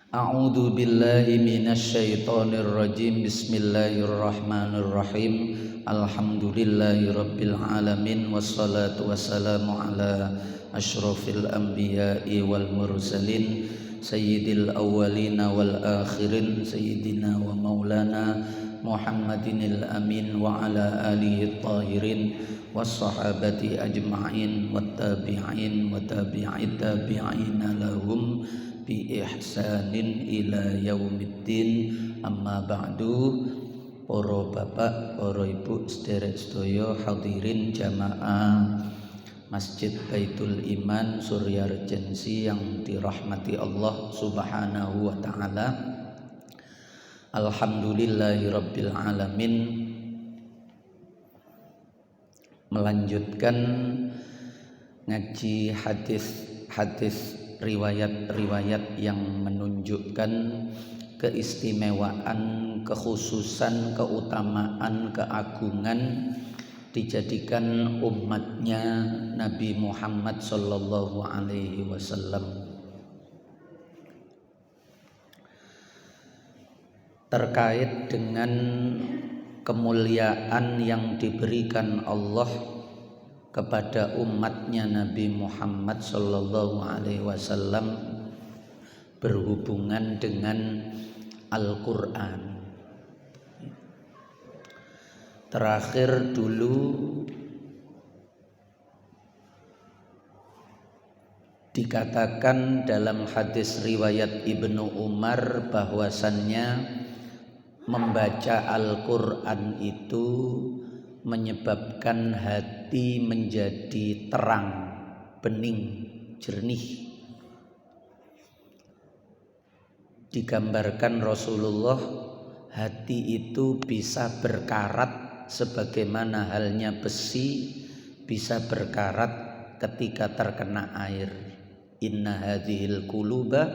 A'udzu billahi minasy syaithanir rajim. Bismillahirrahmanirrahim. Alhamdulillahirabbil alamin wassalatu wassalamu ala asyrofil anbiya'i wal mursalin sayyidil awwalina wal akhirin sayyidina wa maulana Muhammadinil amin wa ala alihi tahirin wassahabati ajma'in wattabi'in wa tabi'it tabi'ina lahum bi ihsanin ila yaumiddin. Amma ba'du. Para bapak, para ibu, sederek sedaya hadirin jamaah Masjid Baitul Iman Surya Regency yang dirahmati Allah Subhanahu wa taala. Alhamdulillahirabbil alamin. Melanjutkan ngaji hadis riwayat-riwayat yang menunjukkan keistimewaan, kekhususan, keutamaan, keagungan dijadikan umatnya Nabi Muhammad sallallahu alaihi wasallam. Terkait dengan kemuliaan yang diberikan Allah kepada umatnya Nabi Muhammad sallallahu alaihi wasallam berhubungan dengan Al-Qur'an. Terakhir dulu dikatakan dalam hadis riwayat Ibnu Umar bahwasannya membaca Al-Qur'an itu menyebabkan hati menjadi terang, bening, jernih. Digambarkan Rasulullah, hati itu bisa berkarat sebagaimana halnya besi bisa berkarat ketika terkena air. Inna hadhil quluba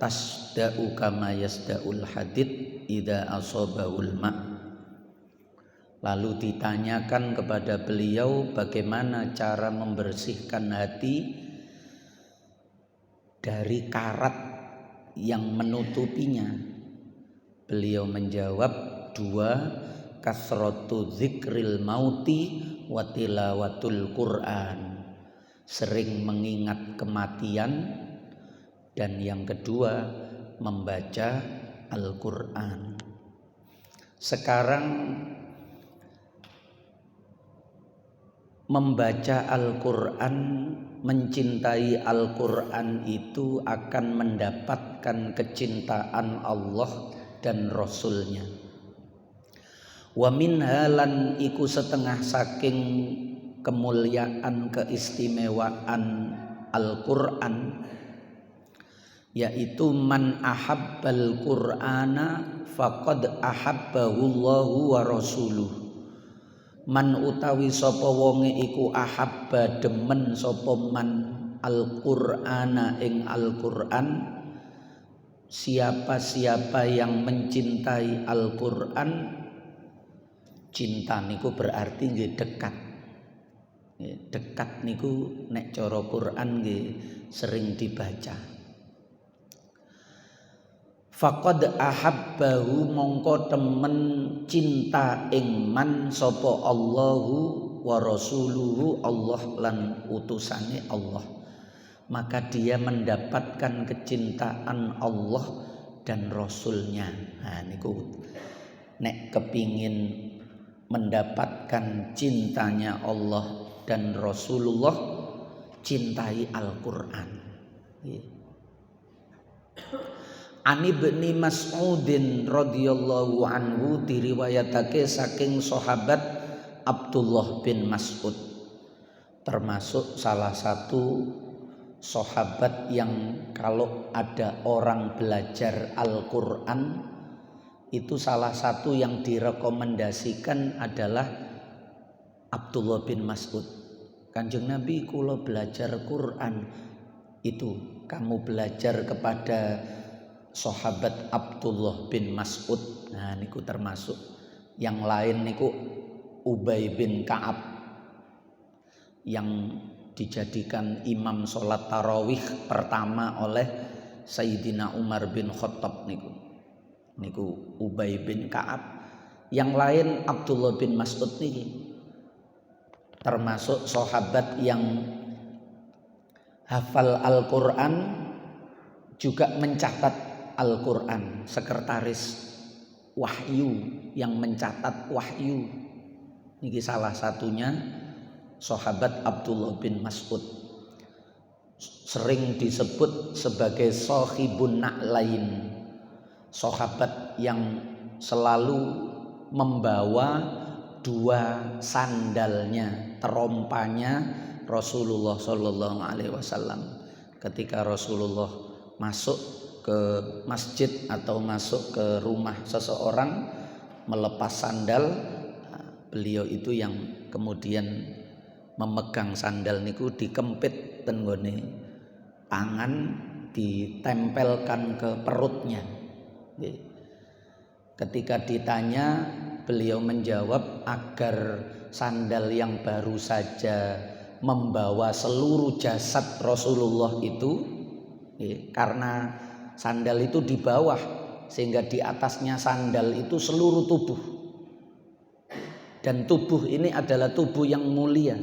tasda'u kama yasda'ul hadid idza asabahul ma'. Lalu ditanyakan kepada beliau bagaimana cara membersihkan hati dari karat yang menutupinya. Beliau menjawab dua, kasratu dzikril mauti wa tilawatul Qur'an, sering mengingat kematian, dan yang kedua membaca Al-Qur'an. Sekarang membaca Al-Qur'an, mencintai Al-Qur'an itu akan mendapatkan kecintaan Allah dan Rasulnya. Wa min halan iku setengah saking kemuliaan, keistimewaan Al-Qur'an, yaitu man ahabbal Qur'ana faqad ahabbahullahu wa rasuluh. Man utawi sapa wonge iku ahabba demen sapa man Al-Qur'ana ing Al-Qur'an, siapa-siapa yang mencintai Al-Qur'an, cinta niku berarti nggih dekat. Dekat niku nek cara Qur'an nggih sering dibaca. Faqad ahabbahu mongko temen cinta ing man sapa Allahu wa rasuluhu, Allah lan utusane Allah. Maka dia mendapatkan kecintaan Allah dan Rasulnya. Nah niku nek kepingin mendapatkan cintanya Allah dan Rasulullah, cintai Al-Qur'an. An Ibni Mas'udin radhiyallahu anhu, diriwayatake saking sahabat Abdullah bin Mas'ud, termasuk salah satu sahabat yang kalau ada orang belajar Al-Qur'an itu salah satu yang direkomendasikan adalah Abdullah bin Mas'ud. Kanjeng Nabi, kula belajar Qur'an, itu kamu belajar kepada sahabat Abdullah bin Mas'ud. Nah niku termasuk. Yang lain niku Ubay bin Ka'ab yang dijadikan imam sholat tarawih pertama oleh Sayyidina Umar bin Khattab niku Ubay bin Ka'ab, yang lain Abdullah bin Mas'ud niki termasuk sahabat yang hafal Al-Qur'an, juga mencatat Al-Qur'an, sekretaris wahyu yang mencatat wahyu. Niki salah satunya sahabat Abdullah bin Mas'ud, sering disebut sebagai shahibun na'lain, sahabat yang selalu membawa dua sandalnya, terompanya Rasulullah Shallallahu Alaihi Wasallam. Ketika Rasulullah masuk ke masjid atau masuk ke rumah seseorang, melepas sandal, beliau itu yang kemudian memegang sandal niku dikempit tenggone tangan, ditempelkan ke perutnya. Ketika ditanya, beliau menjawab agar sandal yang baru saja membawa seluruh jasad Rasulullah itu, karena sandal itu di bawah sehingga di atasnya sandal itu seluruh tubuh, dan tubuh ini adalah tubuh yang mulia,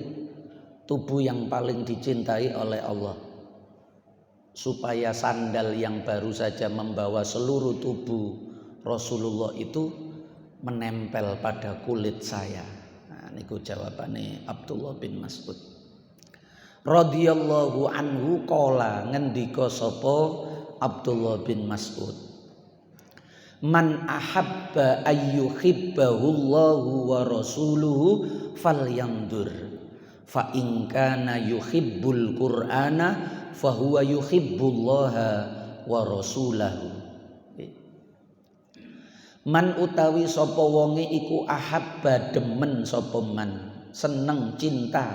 tubuh yang paling dicintai oleh Allah. Supaya sandal yang baru saja membawa seluruh tubuh Rasulullah itu menempel pada kulit saya. Nah, niku jawabane Abdullah bin Mas'ud radhiyallahu anhu. Qala, ngendika sapa Abdullah bin Mas'ud, man ahabba ayyuhibbahullahu wa rasuluhu falyandur fa in kana yuhibbul qur'ana fahuwa yuhibbullaha wa rasulahu. Man utawi sapa wonge iku ahabba demen sapa man, seneng cinta,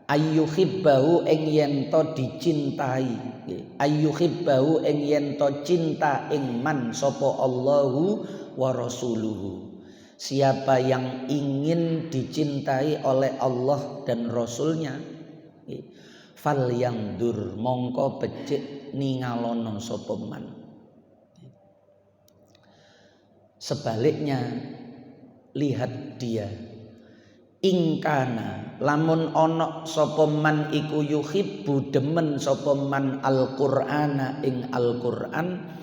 ayyuhibbahu ing yen to dicintai, ayyuhibbahu ing yen to cinta ing man sapa Allahu wa rasuluhu. Siapa yang ingin dicintai oleh Allah dan Rasulnya, fal yandur mongko becik ningalono sapa man. Sebaliknya, lihat dia, ingkana lamun onok sapa man iku yuhibbu demen sapa man al-Qur'ana ing Al-Qur'an,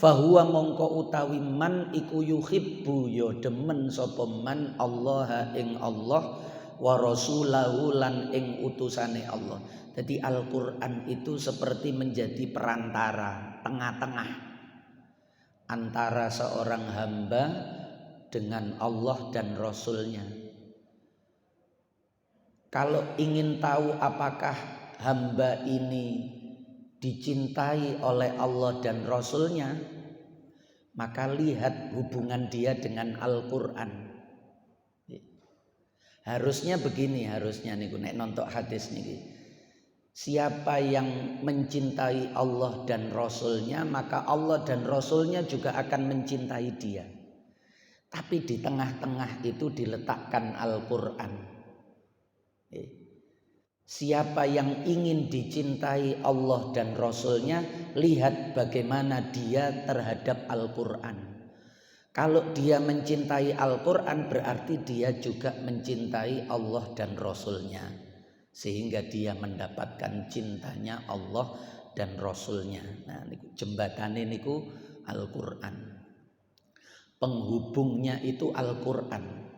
fahuwa mongko utawi man iku yuhibbu ya demen sapa man Allah ing Allah wa rasulahu lan ing utusane Allah. Jadi Al-Qur'an itu seperti menjadi perantara, tengah-tengah antara seorang hamba dengan Allah dan Rasulnya. Kalau ingin tahu apakah hamba ini dicintai oleh Allah dan Rasulnya, maka lihat hubungan dia dengan Al-Quran. Harusnya begini, harusnya niku nek nonton hadis niki. Siapa yang mencintai Allah dan Rasulnya, maka Allah dan Rasulnya juga akan mencintai dia. Tapi di tengah-tengah itu diletakkan Al-Quran. Siapa yang ingin dicintai Allah dan Rasulnya, lihat bagaimana dia terhadap Al-Quran. Kalau dia mencintai Al-Quran, berarti dia juga mencintai Allah dan Rasulnya, sehingga dia mendapatkan cintanya Allah dan Rasulnya. Nah, niku jembatane niku Al-Quran, penghubungnya itu Al-Quran.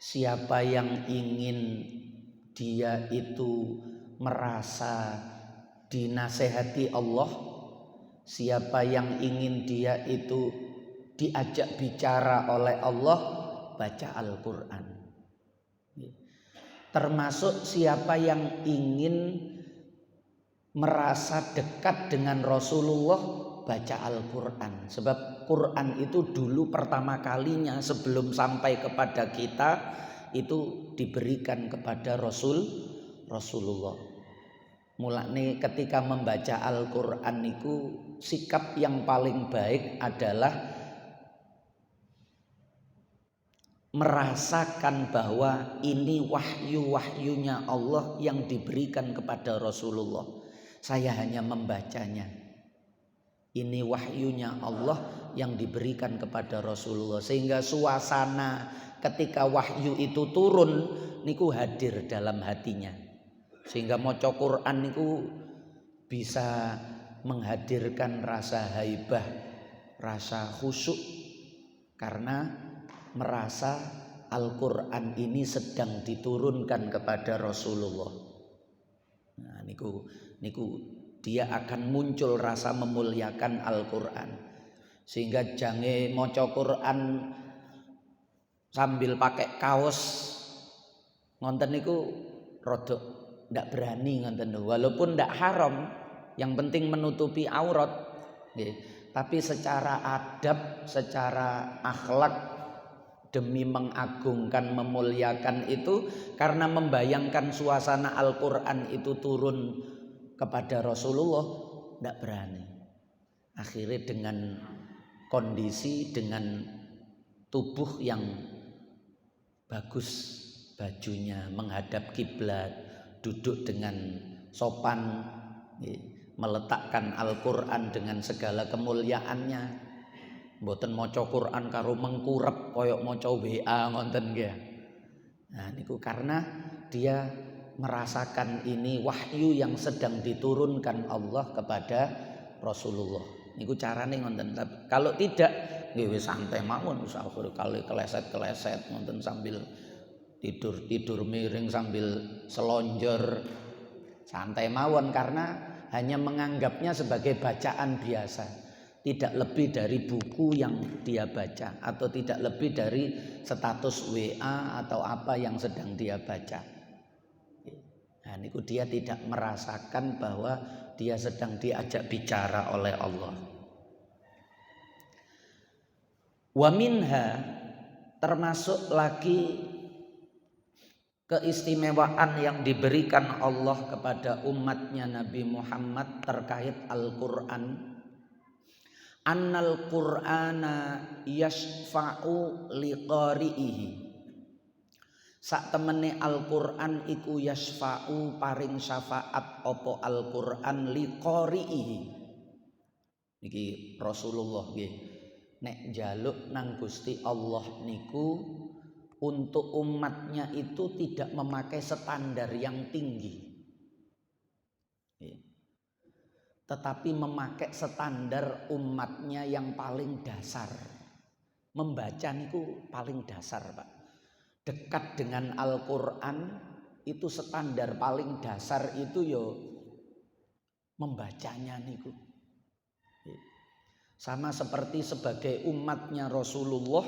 Siapa yang ingin dia itu merasa dinasehati Allah, siapa yang ingin dia itu diajak bicara oleh Allah, baca Al-Quran. Termasuk siapa yang ingin merasa dekat dengan Rasulullah, baca Al-Quran. Sebab Quran itu dulu pertama kalinya sebelum sampai kepada kita itu diberikan kepada Rasulullah. Mulane ketika membaca Al-Quran itu sikap yang paling baik adalah merasakan bahwa ini wahyu-wahyunya Allah yang diberikan kepada Rasulullah, Saya hanya membacanya. Ini wahyunya Allah yang diberikan kepada Rasulullah, sehingga suasana ketika wahyu itu turun niku hadir dalam hatinya, sehingga maca Quran niku bisa menghadirkan rasa haibah, rasa khusyuk, karena merasa Al-Quran ini sedang diturunkan kepada Rasulullah. Nah, niku dia akan muncul rasa memuliakan Al-Quran, sehingga jange maca Quran sambil pakai kaos ngonten niku rodok ndak berani ngonten, walaupun ndak haram, yang penting menutupi aurat, tapi secara adab, secara akhlak, demi mengagungkan, memuliakan itu, karena membayangkan suasana Al-Quran itu turun kepada Rasulullah, tidak berani. Akhirnya dengan kondisi, dengan tubuh yang bagus, bajunya menghadap kiblat, duduk dengan sopan, meletakkan Al-Quran dengan segala kemuliaannya, mboten maca Quran karo mengkurep koyok maca WA ngonten nggih. Nah niku karena dia merasakan ini wahyu yang sedang diturunkan Allah kepada Rasulullah. Niku carane ngonten. Kalau tidak nggih wis santai mawon, usah kali keleset-keleset ngonten sambil tidur miring, sambil selonjor, santai mawon, karena hanya menganggapnya sebagai bacaan biasa, tidak lebih dari buku yang dia baca, atau tidak lebih dari status WA atau apa yang sedang dia baca. Nah niku dia tidak merasakan bahwa dia sedang diajak bicara oleh Allah. Wa minha, termasuk lagi keistimewaan yang diberikan Allah kepada umatnya Nabi Muhammad terkait Al-Quran, annal Qur'ana yashfa'u liqari'ihi, sak temene Al-Quran iku yashfa'u paring syafaat opo Al-Quran liqari'ihi. Niki Rasulullah nggih nek njaluk nang Gusti Allah niku untuk umatnya itu tidak memakai standar yang tinggi, tetapi memakai standar umatnya yang paling dasar. Membaca niku paling dasar, Pak. Dekat dengan Al-Quran itu standar paling dasar itu yo membacanya niku. Sama seperti sebagai umatnya Rasulullah,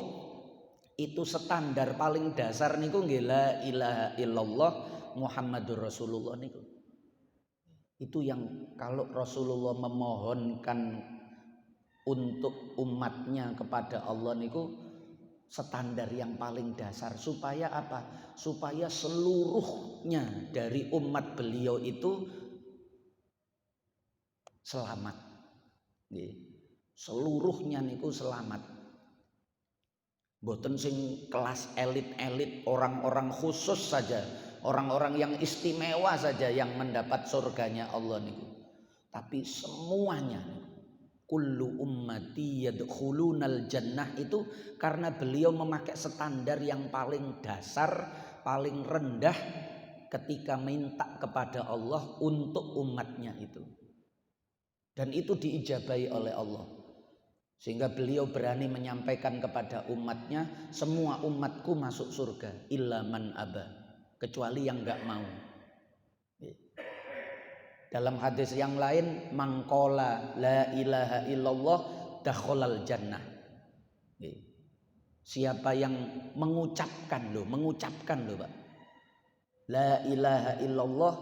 itu standar paling dasar niku nggih la ilaha illallah Muhammadur Rasulullah niku. Itu yang kalau Rasulullah memohonkan untuk umatnya kepada Allah niku standar yang paling dasar, supaya apa? Supaya seluruhnya dari umat beliau itu selamat. Seluruhnya niku selamat. Mboten sing kelas elit-elit, orang-orang khusus saja, orang-orang yang istimewa saja yang mendapat surganya Allah niku. Tapi semuanya, kullu ummati yadkhulunal jannah, itu karena beliau memakai standar yang paling dasar, paling rendah ketika minta kepada Allah untuk umatnya itu. Dan itu diijabahi oleh Allah. Sehingga beliau berani menyampaikan kepada umatnya, semua umatku masuk surga illa man aba, kecuali yang enggak mau. Dalam hadis yang lain, mangkola la ilaha illallah dakhalal jannah. Siapa yang mengucapkan loh Pak, la ilaha illallah,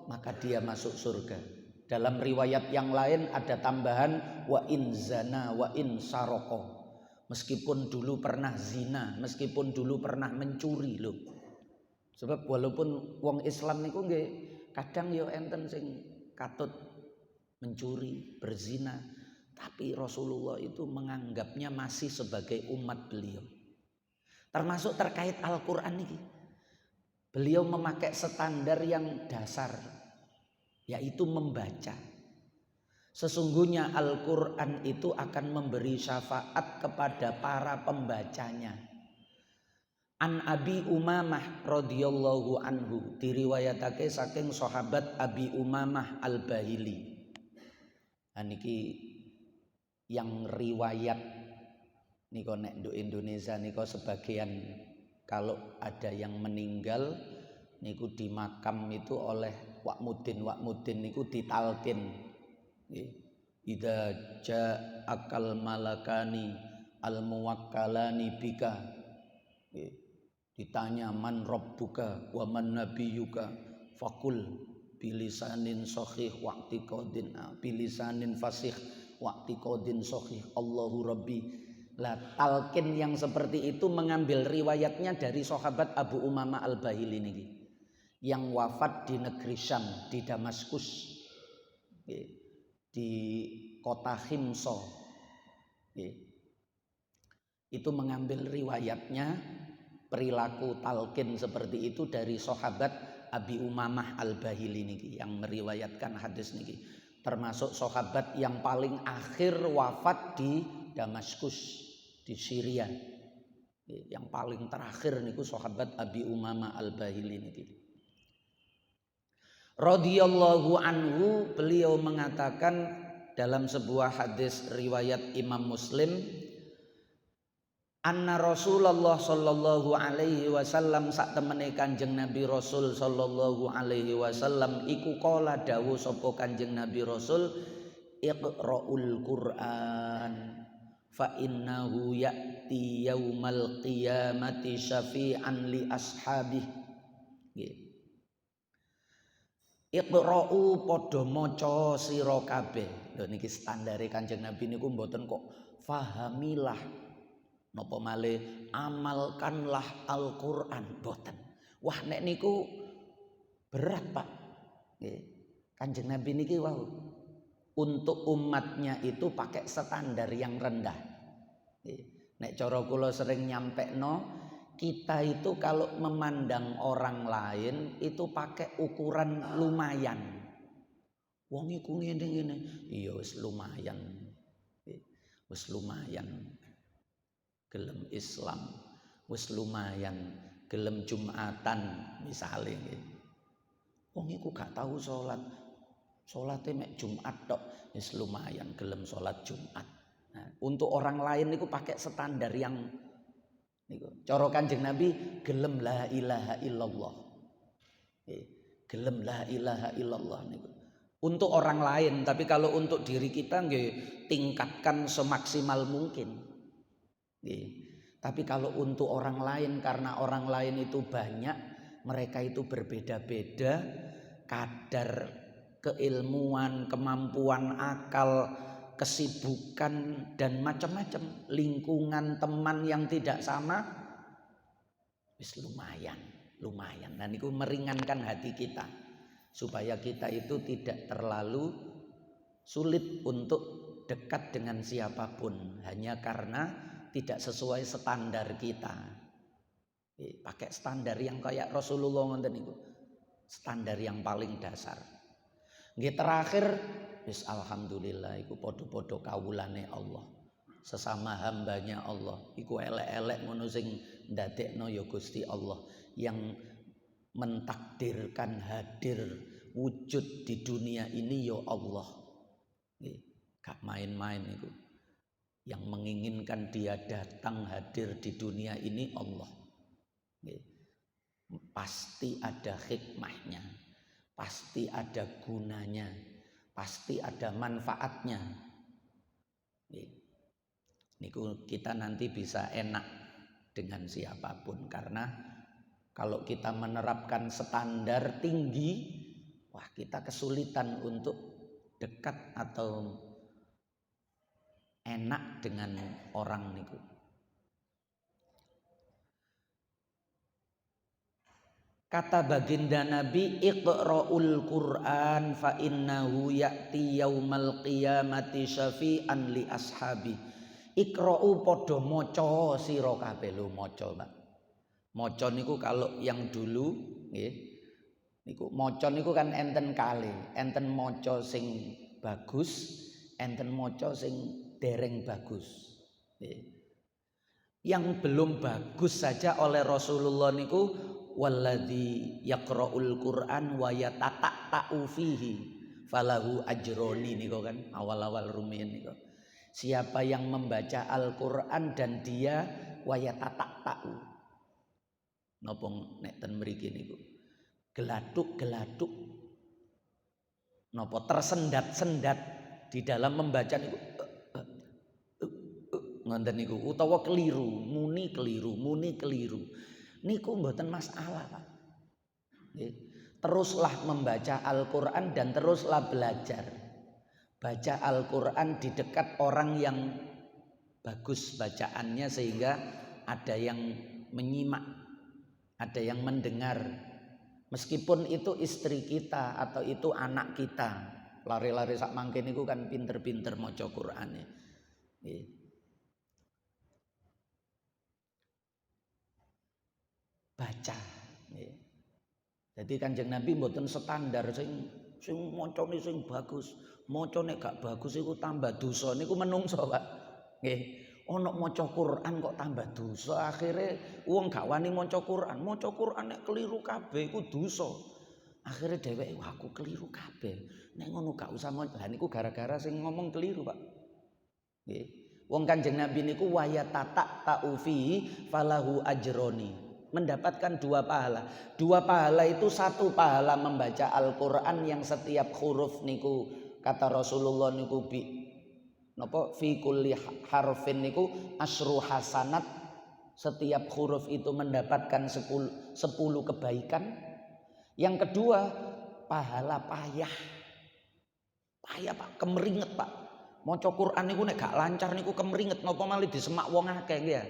maka dia masuk surga. Dalam riwayat yang lain ada tambahan wa in zana wa in saroko, meskipun dulu pernah zina, meskipun dulu pernah mencuri loh. Sebab walaupun wong Islam niku nggih kadang yo enten sing katut mencuri, berzina, tapi Rasulullah itu menganggapnya masih sebagai umat beliau. Termasuk terkait Al-Quran ini, beliau memakai standar yang dasar, yaitu membaca. Sesungguhnya Al-Quran itu akan memberi syafaat kepada para pembacanya. An Abi Umamah radhiyallahu anhu, diriwayatake saking sahabat Abi Umamah Al-Bahili. Niki yang riwayat niko nek nduk Indonesia niko sebagian kalau ada yang meninggal niku di makam itu oleh Wakmudin niku ditalkin. Idza ja'akal malakani al muwakkalani bika, ditanya man rabbuka wa man nabiyuka faqul bilisanin sahih waqtiqadin bilisanin fasih waqtiqadin sahih Allahu rabbi. Lah talqin yang seperti itu mengambil riwayatnya dari sahabat Abu Umamah Al-Bahili niki yang wafat di negeri Syam, di Damaskus, di kota Himso. Itu mengambil riwayatnya perilaku talqin seperti itu dari sahabat Abi Umamah Al-Bahili niki yang meriwayatkan hadis niki, termasuk sahabat yang paling akhir wafat di Damaskus di Syria. Yang paling terakhir niku sahabat Abi Umamah Al-Bahili niki. Radhiyallahu anhu, beliau mengatakan dalam sebuah hadis riwayat Imam Muslim, anna Rasulullah sallallahu alaihi wasallam sak temene Kanjeng Nabi Rasul sallallahu alaihi wasallam iku qala dawuh sapa Kanjeng Nabi Rasul, iqra'ul Qur'an fa innahu ya'ti yaumal qiyamati syafi'an li ashabih. Iqra'u padha maca sira kabeh. Lho niki standare Kanjeng Nabi niku mboten kok fahamilah napa malih amalkanlah Al-Qur'an, mboten. Wah nek niku berat Pak. Nggih. Kanjeng Nabi niki wau untuk umatnya itu pakai standar yang rendah. Nggih. Nek cara kula sering nyampekno, kita itu kalau memandang orang lain itu pakai ukuran lumayan. Wong iku ngene-ngene, iya wis lumayan. Wis lumayan. Gelem Islam, wis lumayan. Gelem Jumatan misale nggih. Wong iku gak tahu salat. Salate mek Jumat tok, wis lumayan gelem salat Jumat. Nah, untuk orang lain niku pakai standar yang niku. Cara Kanjeng Nabi gelem la ilaha illallah. Gelem la ilaha illallah niku. Untuk orang lain, tapi kalau untuk diri kita nggih tingkatkan semaksimal mungkin. Nggih. Tapi kalau untuk orang lain, karena orang lain itu banyak, mereka itu berbeda-beda kadar keilmuan, kemampuan akal, kesibukan dan macam-macam, lingkungan teman yang tidak sama, wis lumayan. Nah niku meringankan hati kita supaya kita itu tidak terlalu sulit untuk dekat dengan siapapun hanya karena tidak sesuai standar kita. Pakai standar yang kayak Rasulullah ngoten niku, standar yang paling dasar. Nggih terakhir wis alhamdulillah iku padha-padha kawulane Allah. Sesama hambanya Allah. Iku elek-elek ngono sing ndadekno ya Gusti Allah yang mentakdirkan hadir wujud di dunia ini ya Allah. Gak main-main itu. Yang menginginkan dia datang hadir di dunia ini Allah. Pasti ada hikmahnya, pasti ada gunanya, pasti ada manfaatnya. Niku kita nanti bisa enak dengan siapapun, karena kalau kita menerapkan standar tinggi, wah kita kesulitan untuk dekat atau enak dengan orang niku. Kata baginda Nabi, iqra'ul Qur'an fa innahu ya'ti yaumal qiyamati syafi'an li ashabi. Iqra'u padha maca sira kabeh. Lho maca, Pak. Maca niku kalau yang dulu nggih Niku maca niku kan enten kalih, enten maca sing bagus, enten maca sing dereng bagus. Yang belum bagus saja oleh Rasulullah niku walladzi yaqra'ul Qur'an wa yatata'u fihi falahu ajroni niku kan awal-awal rumiyin niku. Siapa yang membaca Al-Qur'an dan dia wa yatata'u. Napa nek ten mriki niku? Geladuk-geladuk napa tersendat-sendat di dalam membaca niku ngoten niku utawa muni keliru niku mboten masalah Pak. Teruslah membaca Al-Qur'an dan teruslah belajar. Baca Al-Qur'an di dekat orang yang bagus bacaannya sehingga ada yang menyimak, ada yang mendengar. Meskipun itu istri kita atau itu anak kita, lari-lari sak mangke niku kan pinter-pinter maca Qur'ane. Baca. Jadi Kanjeng Nabi mboten standar sing macane sing bagus, macane gak bagus iku tambah dosa niku menungso, Pak. Nggih. Ana maca Quran kok tambah dosa, akhire wong gak wani maca Quran nek keliru kabeh iku dosa. Akhire dheweke aku keliru kabeh. Nek ngono gak usah maca. Lah niku gara-gara sing ngomong keliru, Pak. Nggih. Wong Kanjeng Nabi niku wayata'u fi falahu ajroni. Mendapatkan 2 pahala. 2 pahala itu 1 pahala membaca Al-Qur'an yang setiap huruf niku kata Rasulullah niku napa fi kulli harfin niku asyru hasanat, setiap huruf itu mendapatkan 10 kebaikan. Yang kedua pahala payah Pak, kemeringet Pak. Maca Quran niku nek gak lancar niku kemeringet napa malih disemak wong akeh ya.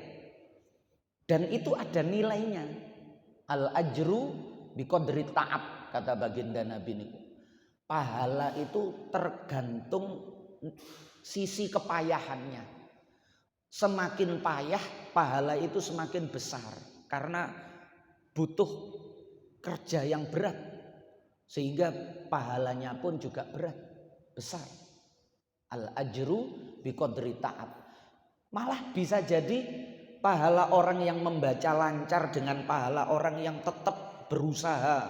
Dan itu ada nilainya. Al ajru biqadri ta'ab kata baginda Nabi niku. Pahala itu tergantung sisi kepayahannya. Semakin payah pahala itu semakin besar karena butuh kerja yang berat sehingga pahalanya pun juga berat, besar. Al ajru biqadri ta'ab. Malah bisa jadi pahala orang yang membaca lancar dengan pahala orang yang tetap berusaha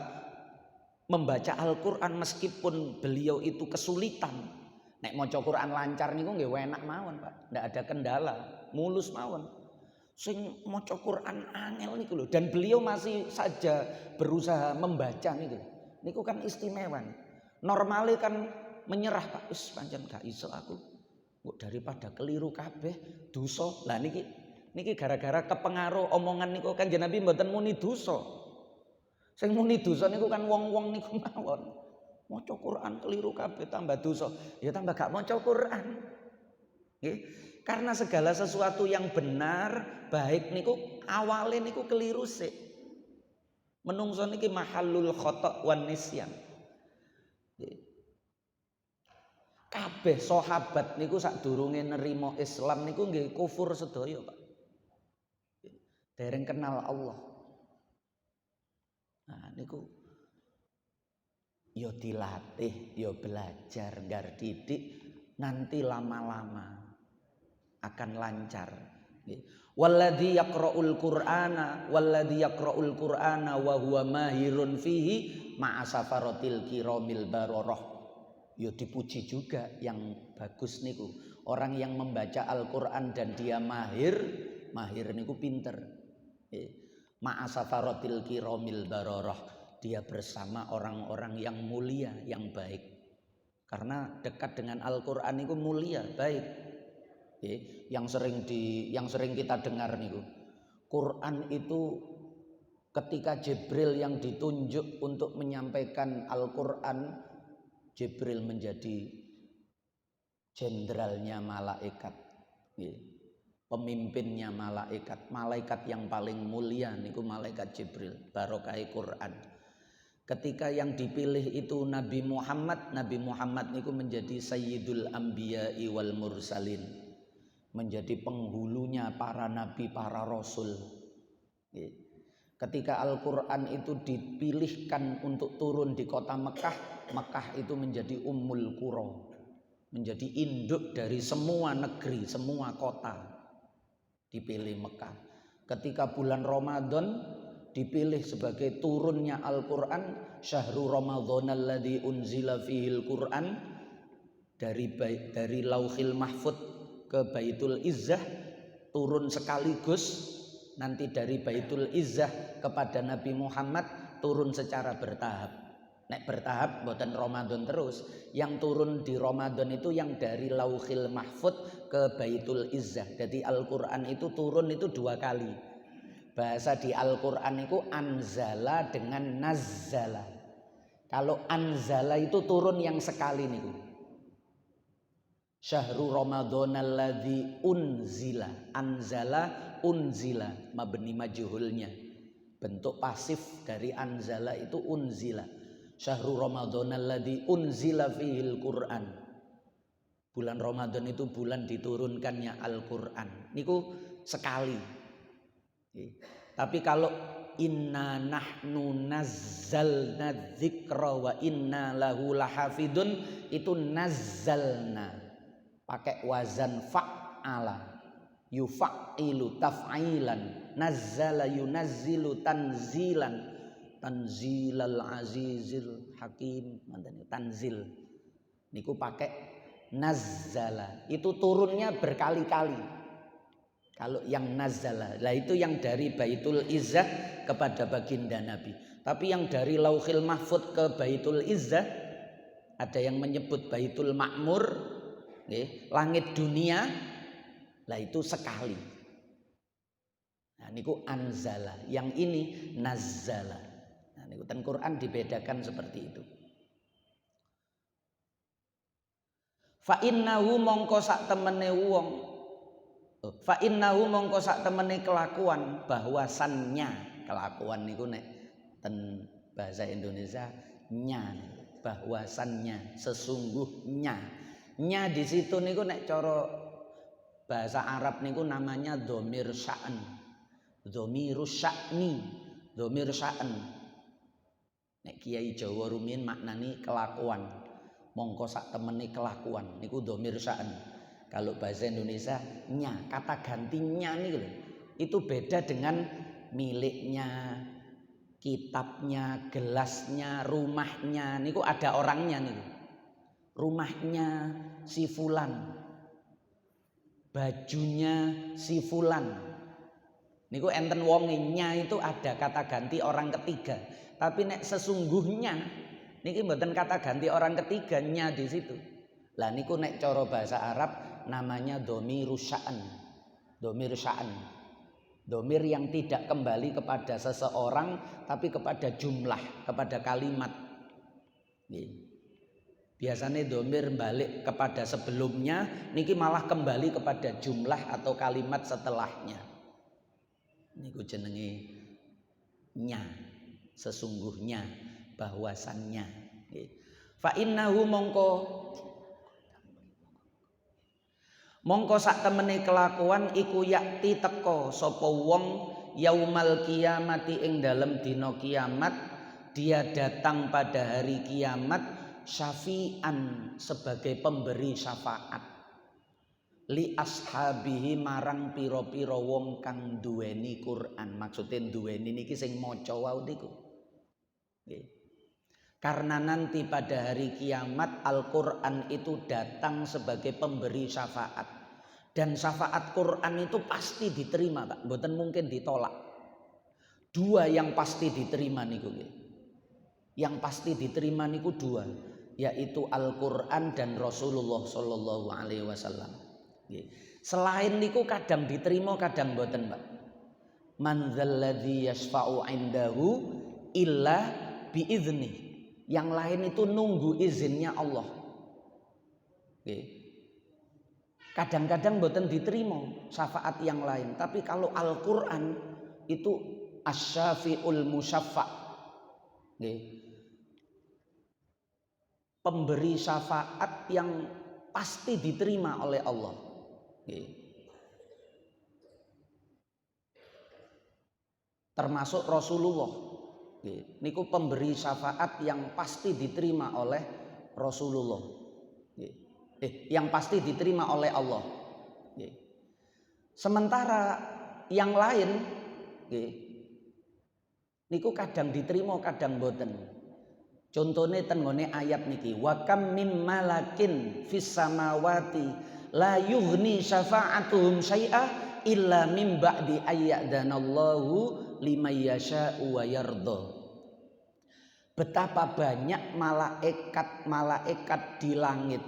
membaca Al-Qur'an meskipun beliau itu kesulitan. Nek maca Quran lancar niku nggih enak mawon, Pak. Ndak ada kendala, mulus mawon. Sing maca Quran angel niku lho, dan beliau masih saja berusaha membaca niku. Niku kan istimewa. Normale kan menyerah, Pak. Wis pancen gak iso aku. Kok daripada keliru kabeh dosa. Lah niki gara-gara kepengaruh omongan niku kan Nabi mboten muni dosa. Sing muni dosa niku kan wong-wong niku mawon. Maca Quran keliru kabeh tambah dosa. Ya tambah gak maca Quran. Nggih. Karena segala sesuatu yang benar, baik niku awale niku keliru sik. Menungso niki mahallul khata' wan nisyan. Kabeh sahabat niku sadurunge nerima Islam niku nggih kufur sedaya, Pak. Dereng kenal Allah. Nah niku yo dilatih, yo belajar, nggar didik, nanti lama-lama akan lancar. Walladzi yaqra'ul Qur'ana wa huwa mahirun fihi ma'a safaratil kiramil bararah. Yo dipuji juga yang bagus niku. Orang yang membaca Al-Qur'an dan dia mahir niku pinter. Ma'a safaratil kiramil bararah. Dia bersama orang-orang yang mulia, yang baik. Karena dekat dengan Al-Qur'an itu mulia, baik. Yang sering kita dengar niku. Quran itu ketika Jibril yang ditunjuk untuk menyampaikan Al-Qur'an, Jibril menjadi jenderalnya malaikat. Pemimpinnya malaikat yang paling mulia niku malaikat Jibril, barokah Quran. Ketika yang dipilih itu Nabi Muhammad niku menjadi Sayyidul Anbiya'i wal Mursalin, menjadi penghulunya para nabi, para rasul. Ketika Al-Quran itu dipilihkan untuk turun di kota Mekah, Mekah itu menjadi Ummul Qura, menjadi induk dari semua negeri, semua kota. Dipilih Mekah. Ketika bulan Ramadan dipilih sebagai turunnya Al-Quran, Syahrul Ramadhan alladzi unzila fihil Quran, dari Lauhil Mahfud ke Baitul Izzah turun sekaligus. Nanti dari Baitul Izzah kepada Nabi Muhammad turun secara bertahap. Nek bertahap boten Ramadan terus. Yang turun di Ramadan itu yang dari Lauhil Mahfud ke Baitul Izzah. Jadi Al-Quran itu turun itu 2 kali. Bahasa di Al-Quran itu anzala dengan nazzala. Kalau anzala itu turun yang sekali niku. Syahrul Ramadhan alladzi unzila, anzala unzila, mabni majhulnya. Bentuk pasif dari anzala itu unzila. Syahrul Ramadhan alladzi unzila fihil Quran. Bulan Ramadan itu bulan diturunkannya Al-Quran. Niku sekali. Tapi kalau inna nahnu nazzalna dzikra wa inna lahu lahafidun, itu nazzalna pakai wazan fa'ala, yufa'ilu taf'ilan, nazzala yunazzilu tanzilan, tanzilal azizil hakim, tanzil niku pakai nazzala, itu turunnya berkali-kali. Kalau yang nazzala, lah itu yang dari Baitul Izzah kepada baginda Nabi. Tapi yang dari Lauhil Mahfud ke Baitul Izzah, ada yang menyebut Baitul Ma'mur, langit dunia, lah itu sekali. Nah niku anzala, yang ini nazzala. Nah niku ten Quran dibedakan seperti itu. Fa innahu mongko sak temene wong, fa innahu mongko sak temene kelakuan, bahwasannya, kelakuan niku nek ten bahasa Indonesia nya, bahwasannya, sesungguhnya. Nya di situ niku nek cara bahasa Arab niku namanya dhamir sya'an. Dhamirus sya'ni, dhamir sya'an. Nek Kiai Jawa rumiyin maknani kelakuan. Mongko sak temene kelakuan niku dhamir sya'an. Kalau bahasa Indonesia nya, kata gantinya niku itu beda dengan miliknya, kitabnya, gelasnya, rumahnya, niku ada orangnya niku. Rumahnya si fulan, bajunya si fulan. Niku enten wonge nya itu ada kata ganti orang ketiga. Tapi nek sesungguhnya niki mboten kata ganti orang ketiga, nya di situ. Lah niku nek cara bahasa Arab namanya dhamirus sya'an. Dhamir sya'an. Dhamir yang tidak kembali kepada seseorang tapi kepada jumlah, kepada kalimat. Biasanya dhamir balik kepada sebelumnya, niki malah kembali kepada jumlah atau kalimat setelahnya. Niku jenenge nya, sesungguhnya, bahwasannya. Fa innahu mongko sak temene kelakuan iku yakti teko sapa wong yaumal kiamati ing dalem dina kiamat, dia datang pada hari kiamat syafi'an sebagai pemberi syafaat li ashabihi marang pira-pira wong kang duweni Quran. Maksudnya duweni niki sing maca wae niku. Karena nanti pada hari kiamat Al-Quran itu datang sebagai pemberi syafaat. Dan syafaat Quran itu pasti diterima, Pak. Mboten mungkin ditolak. 2 yang pasti diterima niku. Yang pasti diterima niku 2. Yaitu Al-Quran dan Rasulullah Sallallahu Alaihi Wasallam. Selain niku kadang diterima, kadang boten, Pak. Man dzalladzi yashfa'u indahu illa biidznih. Yang lain itu nunggu izinnya Allah. Kadang-kadang boten diterima syafaat yang lain. Tapi kalau Al-Quran itu asy-syafi'ul musyaffa'. Pemberi syafaat yang pasti diterima oleh Allah. termasuk Rasulullah. Niku pemberi syafaat yang pasti diterima oleh Rasulullah. Yang pasti diterima oleh Allah. Sementara yang lain niku kadang diterima kadang boten. Contohnya tenggone ayat niki, wa kam mim malakin fis samawati la yughni syafa'atuhum syai'a illa mim ba'di ayyadhanallahu liman yasha'u wa yarda. Betapa banyak malaikat di langit.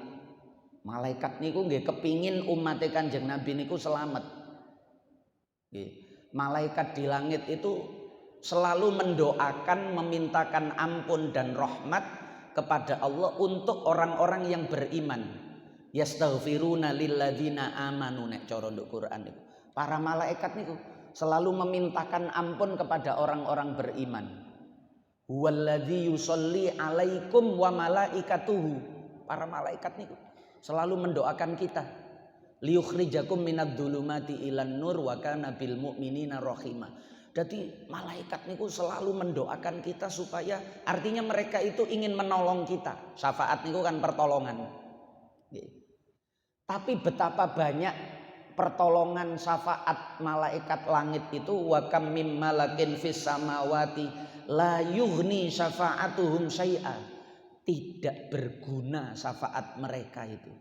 Malaikat niku nggih kepingin umat Kanjeng Nabi niku selamat. Malaikat di langit itu selalu mendoakan, memintakan ampun dan rahmat kepada Allah untuk orang-orang yang beriman. Yastaghfiruna lilladzina amanu, nek cara nduk Quran niku. Para malaikat niku selalu memintakan ampun kepada orang-orang beriman. Huwallazi yusolli alaikum wa malaikatuhu. Para malaikat niku selalu mendoakan kita. Liyukhrijakum minadh-dhulumati ilan nur wa kana bil mu'minina rahima. Jadi malaikat niku selalu mendoakan kita supaya, artinya mereka itu ingin menolong kita. Syafaat niku kan pertolongan. Tapi betapa banyak pertolongan syafaat malaikat langit itu, wa kam mim malakin fis samawati la yughni syafa'atuhum syai'a. Tidak berguna syafaat mereka itu.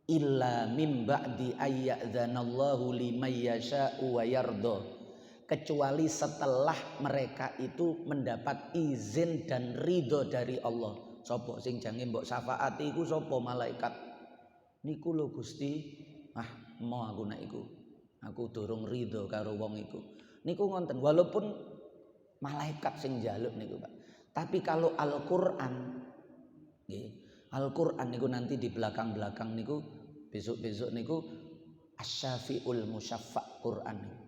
Illa mim ba'di ayyadzanallahu liman yasha'u wa yarda. Kecuali setelah mereka itu mendapat izin dan ridho dari Allah. Sopo sing jange mbok syafaati iku sopo? Malaikat. Niku lho Gusti, mau aku nek iku. Aku durung ridho karo wong iku. Niku ngonten, walaupun malaikat sing njaluk niku, Pak. Tapi kalau Al-Qur'an nggih, Al-Qur'an niku nanti di belakang-belakang niku, besok-besok niku asy-syafi'ul musyaffa' Qur'an niku.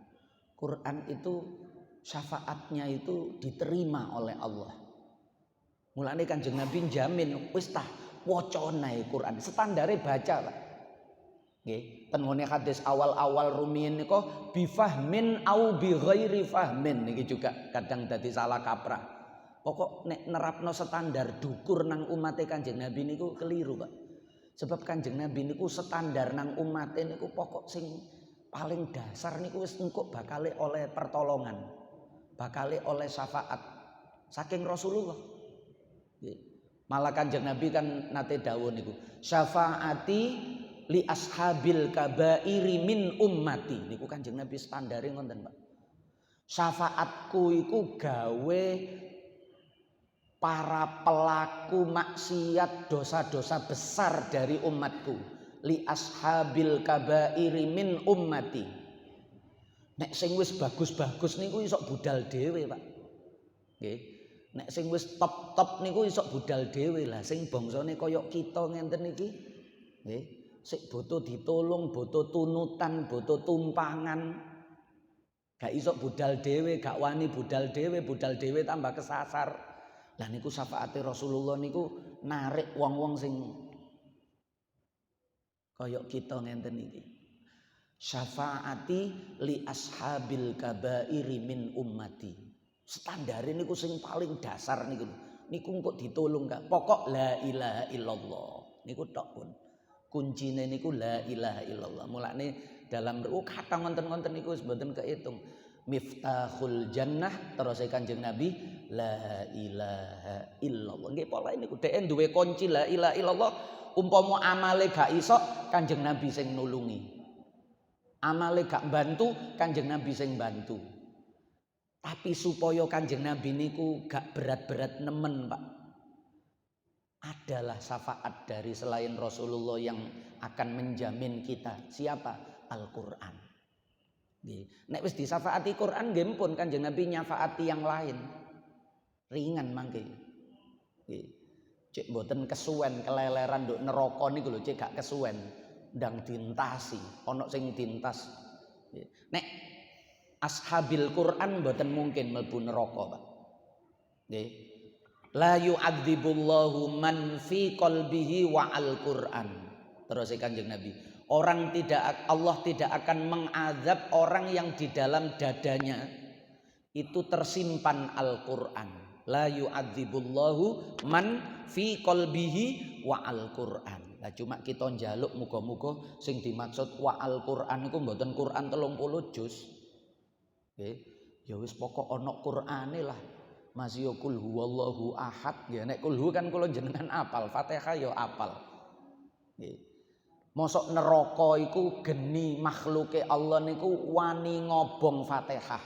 Quran itu syafaatnya itu diterima oleh Allah. Mulane Kanjeng Nabi jamin wis tah waca nae Quran, standare baca, Pak. Nggih, tenggone hadis awal-awal rumiyin niku bifahmin au bi ghairi fahmin niki juga kadang dadi salah kaprah. Pokok nek nerapno standar dukur nang umate Kanjeng Nabi niku keliru, Pak. Sebab Kanjeng Nabi niku standar nang umate niku pokok sing paling dasar niku wis engko bakale oleh pertolongan, bakale oleh syafaat saking Rasulullah. Malah Kanjeng Nabi kan nate dawuh niku, syafaati li ashabil kabairi min ummati. Niku Kanjeng Nabi standare ngoten, Pak. Syafaatku iku gawe para pelaku maksiat dosa-dosa besar dari umatku. Li ashabil kabairi min ummati. Nek sing wis bagus-bagus niku iso budal dhewe, Pak. Nggih. Nek sing wis top-top niku iso budal dhewe lah. Sing bangsane kaya kita ngenten iki, nggih, sik boto ditolong, boto tunutan, boto tumpangan. Gak iso budal dhewe, gak wani budal dhewe tambah kesasar. Lah niku syafaate Rasulullah niku narik wong-wong sing kaya kita ngenten iki. Syafaati li ashabil kabairi min ummati. Standare niku sing paling dasar niku. Niku kok ditolong gak? Pokok la ilaha illallah. Niku tok pun. Kuncine niku la ilaha illallah. Mulane dalam kata ngonten-ngonten niku wis mboten kehitung. Miftahul jannah terus Kanjeng Nabi la ilaha illallah. Nggih pola niku dhek duwe kunci la ilaha illallah. Umpama amale gak iso Kanjeng Nabi sing nulungi. Amale gak bantu Kanjeng Nabi sing bantu. Tapi supaya Kanjeng Nabi niku gak berat-berat nemen, Pak. Adalah syafaat dari selain Rasulullah yang akan menjamin kita. Siapa? Al-Qur'an. Nek wis disyafaati Quran nggih pun Kanjeng Nabi nyafaati yang lain. Ringan mangke. Nggih. Cek mboten kesuwen keleleran nduk neraka niku lho, cek gak kesuwen ndang dintasi, ana sing dintas. Nek ashabil Quran mboten mungkin mlebu neraka, Pak. Nggih. La yu'adzibullahu man fi qalbihi wa al-Qur'an. Terus Kanjeng Nabi, Allah tidak akan mengazab orang yang di dalam dadanya itu tersimpan Al-Qur'an. La yu'adzibullahu man fi qalbihi wa Al-Qur'an. Lah cuma kita njaluk muga-muga sing dimaksud wa Al-Qur'an iku mboten Qur'an 30 juz. Nggih. Ya wis pokok ana Qur'ane lah. Mas yo kul huwallahu ahad. Ya nek kul hu kan kula jenengan apal, Fatihah ya apal. Nggih. Mosok neraka iku geni makhluke Allah niku wani ngobong Fatihah.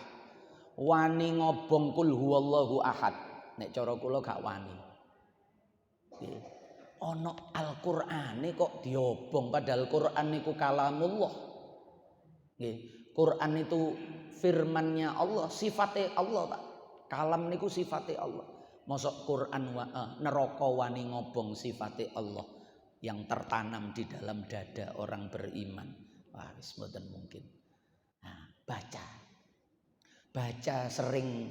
Wani ngobong kul huwallahu ahad. Nek cara kula gak wani. Nggih. Ana Al-Qur'ane kok diobong padahal Qur'an niku kalamullah. Nggih. Qur'an itu firman-Nya Allah, sifate Allah, Pak. Kalam niku sifate Allah. Mosok Qur'an neraka wani ngobong sifate Allah yang tertanam di dalam dada orang beriman. Wah, wis mboten mungkin. Nah, baca sering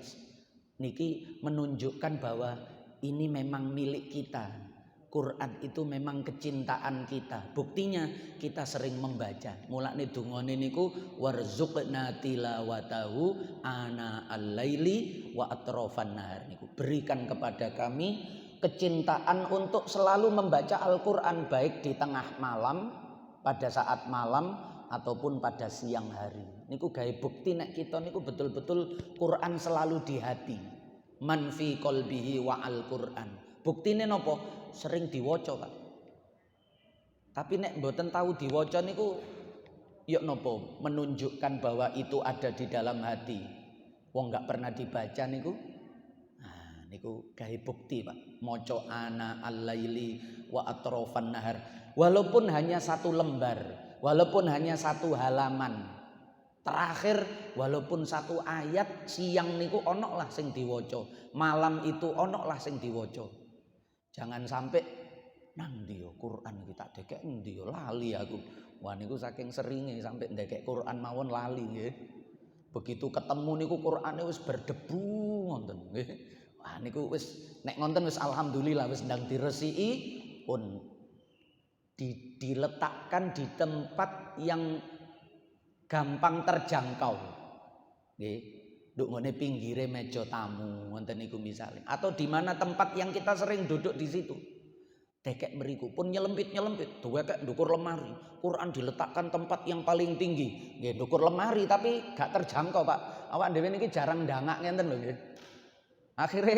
niki menunjukkan bahwa ini memang milik kita. Quran itu memang kecintaan kita. Buktinya kita sering membaca. Mulane dungane niku warzuqna tilawatahu ana al-laili wa atrafan nahar niku. Berikan kepada kami kecintaan untuk selalu membaca Al-Qur'an baik di tengah malam, pada saat malam ataupun pada siang hari. Niku gawe bukti nek kita niku betul-betul Quran selalu di hati. Man fi qalbihi wa Al-Qur'an. Buktine napa? Sering diwaca, Pak. Tapi nek mboten tahu diwaca niku ya napa? Menunjukkan bahwa itu ada di dalam hati. Wong enggak pernah dibaca niku. Nah, niku gawe bukti, Pak. Maca ana al-laili wa atrafan nahar. Walaupun hanya satu lembar, walaupun hanya satu halaman. Terakhir walaupun satu ayat, siang niku onok lah sing diwaca. Malam itu onok lah sing diwaca. Jangan sampai nang dia Quran kita dekek ndi lali aku. Wah niku saking seringe sampai ndekek Quran mawon lali nggih. Begitu ketemu niku Qurane wis berdebu ngoten nggih. Wah niku wis nek ngonten wis alhamdulillah wis ndang diresiki pun diletakkan di tempat yang gampang terjangkau. Nggih. Nduk ngene pinggire meja tamu wonten niku misale atau di mana tempat yang kita sering duduk di situ. Dekek mriku pun nyelempit duwekek ndukur lemari. Quran diletakkan tempat yang paling tinggi. Nggih ndukur lemari tapi gak terjangkau, Pak. Awak dhewe niki jarang ndangak ngenten lho nggih. Akhire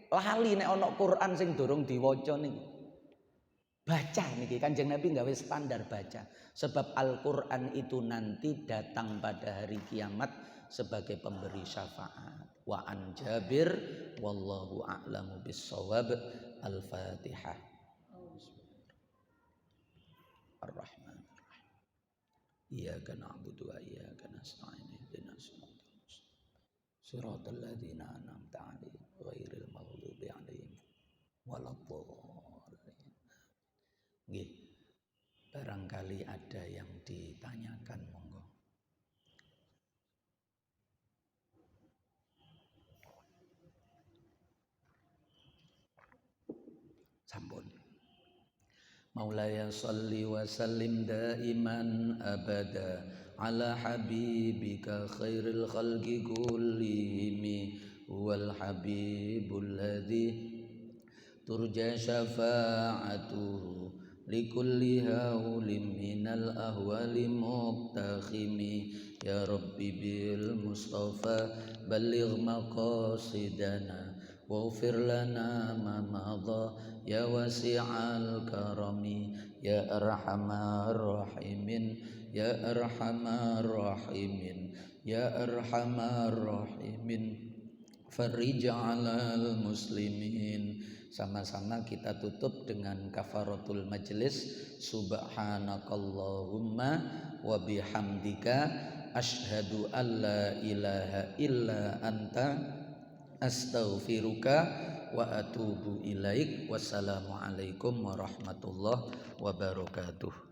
lali nek ana Quran sing durung diwaca niki. Baca niki Kanjeng Nabi gawe standar baca. Sebab Al-Qur'an itu nanti datang pada hari kiamat sebagai pemberi syafaat. Wa an Jabir wallahu a'lamu bis-shawab. Al-Fatihah. Ar-Rahman Ar-Rahim. Iyyaka na'budu wa iyyaka nasta'in. Ihdinas siratal mustaqim. Siratal ladzina an'amta 'alaihim ghairil maghdubi 'alaihim waladdallin. Nggih. Barangkali ada yang ditanyakan monggo. Sampun. Maulaya sholli wa sallim daiman abada ala habibika khairil khalqi kullihim wal habibul ladzi turja syafa'atuhu likulli haulim minal ahwali muqtakhimi ya rabbi bil mustafa balligh maqasidana waghfir lana ma madha ya wasi'al karami ya arhamar rahimin ya arhamar rahimin ya arhamar rahimin farij 'alal muslimin. Sama-sama kita tutup dengan kafaratul majlis. Subhanakallahumma wa bihamdika asyhadu an la ilaha illa anta astaghfiruka wa atubu ilaik. Wassalamualaikum warahmatullahi wabarakatuh.